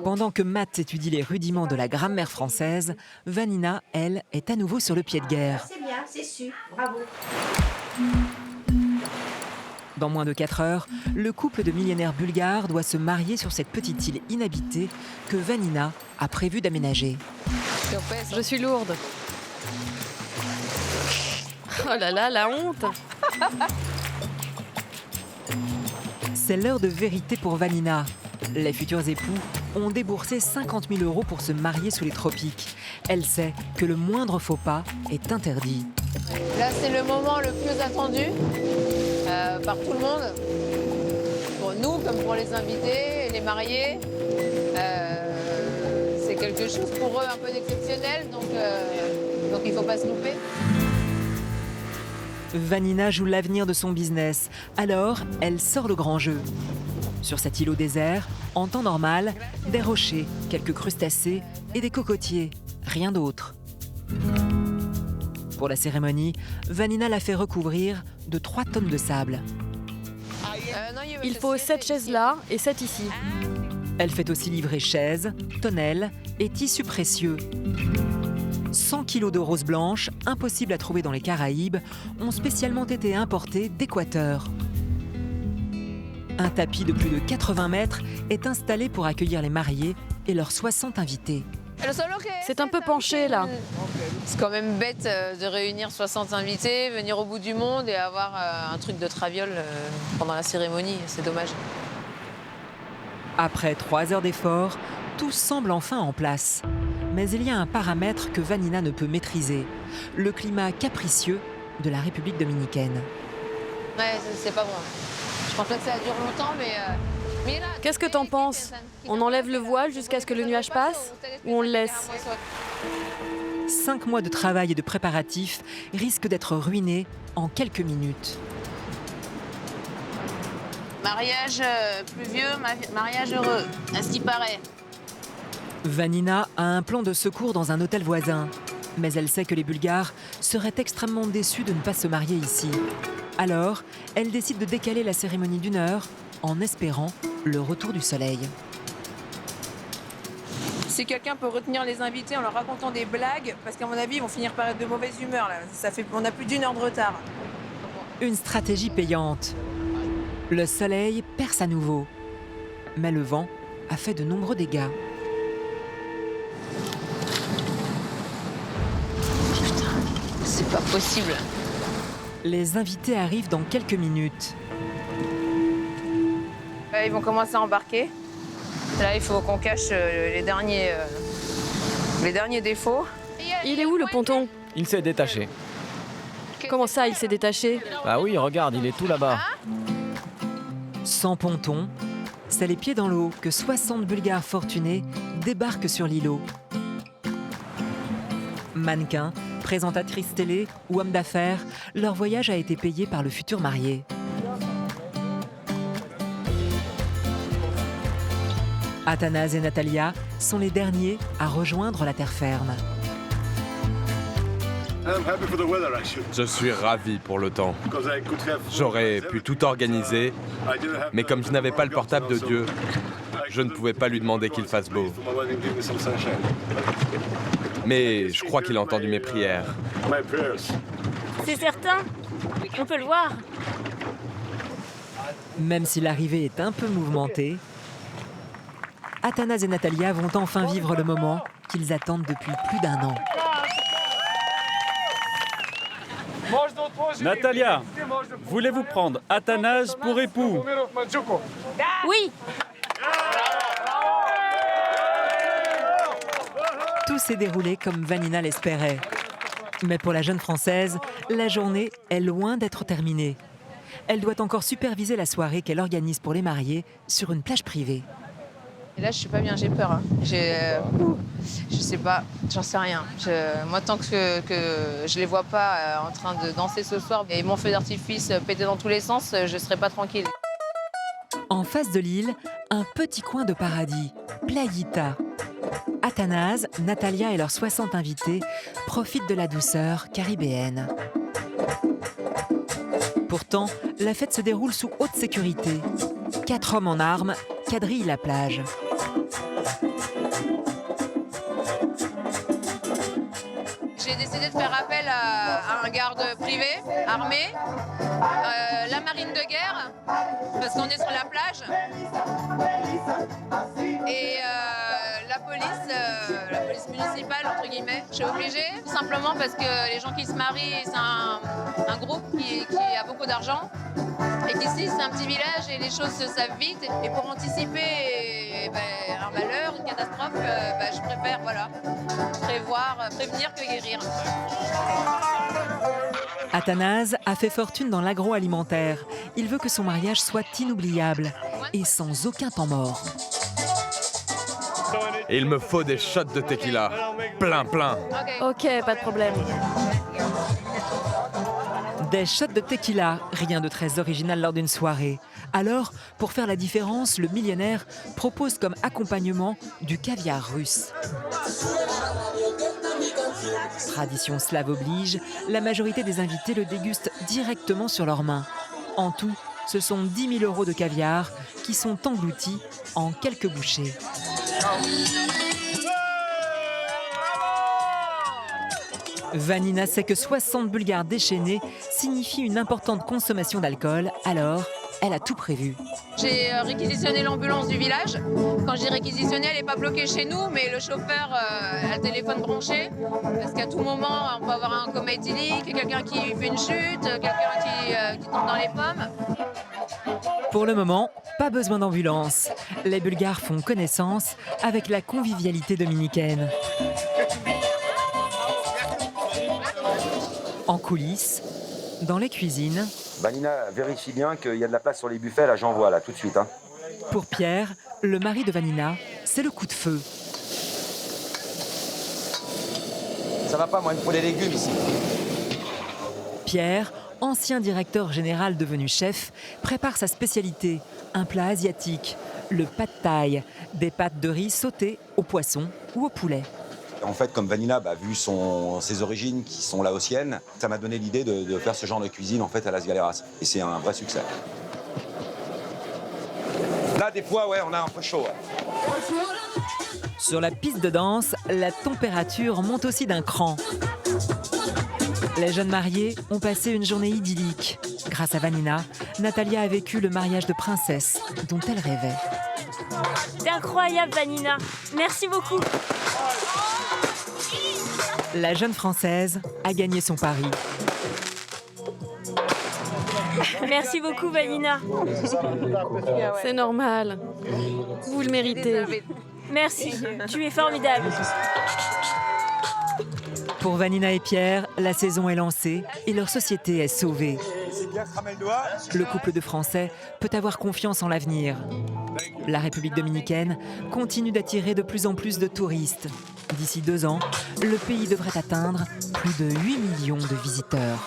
Pendant que Matt étudie les rudiments de la grammaire française, Vanina, elle, est à nouveau sur le pied de guerre. C'est bien, c'est su, bravo. Dans moins de 4 heures, le couple de millionnaires bulgares doit se marier sur cette petite île inhabitée que Vanina a prévu d'aménager. Je suis lourde. Oh là là, la honte. C'est l'heure de vérité pour Vanina. Les futurs époux ont déboursé 50 000 € pour se marier sous les tropiques. Elle sait que le moindre faux pas est interdit. Là, c'est le moment le plus attendu par tout le monde. Pour nous, comme pour les invités, les mariés. C'est quelque chose pour eux un peu d'exceptionnel, donc il ne faut pas se louper. Vanina joue l'avenir de son business. Alors, elle sort le grand jeu. Sur cet îlot désert, en temps normal, des rochers, quelques crustacés et des cocotiers. Rien d'autre. Pour la cérémonie, Vanina l'a fait recouvrir de 3 tonnes de sable. Il faut 7 chaises là et 7 ici. Elle fait aussi livrer chaises, tonnelles et tissus précieux. 100 kilos de roses blanches, impossibles à trouver dans les Caraïbes, ont spécialement été importés d'Équateur. Un tapis de plus de 80 mètres est installé pour accueillir les mariés et leurs 60 invités. C'est un peu penché là. C'est quand même bête de réunir 60 invités, venir au bout du monde et avoir un truc de traviole pendant la cérémonie. C'est dommage. Après 3 heures d'effort, tout semble enfin en place. Mais il y a un paramètre que Vanina ne peut maîtriser, le climat capricieux de la République dominicaine. Ouais, c'est pas bon. Je pense pas que ça dure longtemps, mais là, Qu'est-ce que t'en penses? On enlève le voile jusqu'à ce que le nuage passe ou on le laisse? 5 mois de travail et de préparatifs risquent d'être ruinés en quelques minutes. Mariage pluvieux, mariage heureux, à ce qui paraît. Vanina a un plan de secours dans un hôtel voisin. Mais elle sait que les Bulgares seraient extrêmement déçus de ne pas se marier ici. Alors, elle décide de décaler la cérémonie d'1 heure en espérant le retour du soleil. Si quelqu'un peut retenir les invités en leur racontant des blagues, parce qu'à mon avis, ils vont finir par être de mauvaise humeur. Là. On a plus d'1 heure de retard. Une stratégie payante. Le soleil perce à nouveau. Mais le vent a fait de nombreux dégâts. C'est pas possible. Les invités arrivent dans quelques minutes. Ils vont commencer à embarquer. Là, il faut qu'on cache les derniers défauts. Il est où le ponton? Il s'est détaché. Comment ça, il s'est détaché? Bah oui, regarde, il est tout là-bas. Sans ponton, c'est les pieds dans l'eau que 60 Bulgares fortunés débarquent sur l'îlot. Mannequins, présentatrices télé ou hommes d'affaires, leur voyage a été payé par le futur marié. Athanase et Natalia sont les derniers à rejoindre la terre ferme. Je suis ravi pour le temps. J'aurais pu tout organiser, mais comme je n'avais pas le portable de Dieu, je ne pouvais pas lui demander qu'il fasse beau. Mais je crois qu'il a entendu mes prières. C'est certain, on peut le voir. Même si l'arrivée est un peu mouvementée, Athanase et Natalia vont enfin vivre le moment qu'ils attendent depuis plus d'1 an. Natalia, voulez-vous prendre Athanase pour époux? Oui. Tout s'est déroulé comme Vanina l'espérait. Mais pour la jeune Française, la journée est loin d'être terminée. Elle doit encore superviser la soirée qu'elle organise pour les mariés sur une plage privée. Et là, je suis pas bien, j'ai peur. Hein. Je sais pas, j'en sais rien. Moi, tant que je les vois pas en train de danser ce soir et mon feu d'artifice pété dans tous les sens, je serai pas tranquille. En face de l'île, un petit coin de paradis, Playita. Athanase, Natalia et leurs 60 invités profitent de la douceur caribéenne. Pourtant, la fête se déroule sous haute sécurité. 4 hommes en armes quadrillent la plage. J'ai décidé de faire appel à un garde privé, armé, la marine de guerre, parce qu'on est sur la plage, et la police municipale, entre guillemets. Je suis obligée, tout simplement parce que les gens qui se marient, c'est un groupe qui a beaucoup d'argent, et qu'ici, c'est un petit village et les choses se savent vite. Et pour anticiper un malheur, une catastrophe, je préfère prévenir que guérir. Athanase a fait fortune dans l'agroalimentaire. Il veut que son mariage soit inoubliable et sans aucun temps mort. Et il me faut des shots de tequila. Plein. Ok, pas de problème. Des shots de tequila, rien de très original lors d'une soirée. Alors, pour faire la différence, le millionnaire propose comme accompagnement du caviar russe. Tradition slave oblige, la majorité des invités le dégustent directement sur leurs mains. En tout, ce sont 10 000 € de caviar qui sont engloutis en quelques bouchées. Vanina sait que 60 Bulgares déchaînés signifie une importante consommation d'alcool, alors elle a tout prévu. J'ai réquisitionné l'ambulance du village. Quand je dis réquisitionné, elle n'est pas bloquée chez nous, mais le chauffeur a le téléphone branché. Parce qu'à tout moment, on peut avoir un coma éthylique, quelqu'un qui fait une chute, quelqu'un qui tombe dans les pommes. Pour le moment, pas besoin d'ambulance. Les Bulgares font connaissance avec la convivialité dominicaine. En coulisses, dans les cuisines. Vanina, vérifie bien qu'il y a de la place sur les buffets, là j'envoie là, tout de suite. Hein. Pour Pierre, le mari de Vanina, c'est le coup de feu. Ça va pas, moi il me faut des légumes ici. Pierre, ancien directeur général devenu chef, prépare sa spécialité, un plat asiatique, le pad thai, des pâtes de riz sautées au poisson ou au poulet. En fait, comme Vanina, vu ses origines qui sont laotiennes, ça m'a donné l'idée de faire ce genre de cuisine en fait à Las Galeras. Et c'est un vrai succès. Là, des fois, ouais, on a un peu chaud. Ouais. Sur la piste de danse, la température monte aussi d'un cran. Les jeunes mariés ont passé une journée idyllique. Grâce à Vanina, Natalia a vécu le mariage de princesse dont elle rêvait. C'est incroyable, Vanina. Merci beaucoup. La jeune Française a gagné son pari. Merci beaucoup, Vanina. C'est normal. Vous le méritez. Merci, tu es formidable. Pour Vanina et Pierre, la saison est lancée et leur société est sauvée. Le couple de Français peut avoir confiance en l'avenir. La République dominicaine continue d'attirer de plus en plus de touristes. D'ici 2 ans, le pays devrait atteindre plus de 8 millions de visiteurs.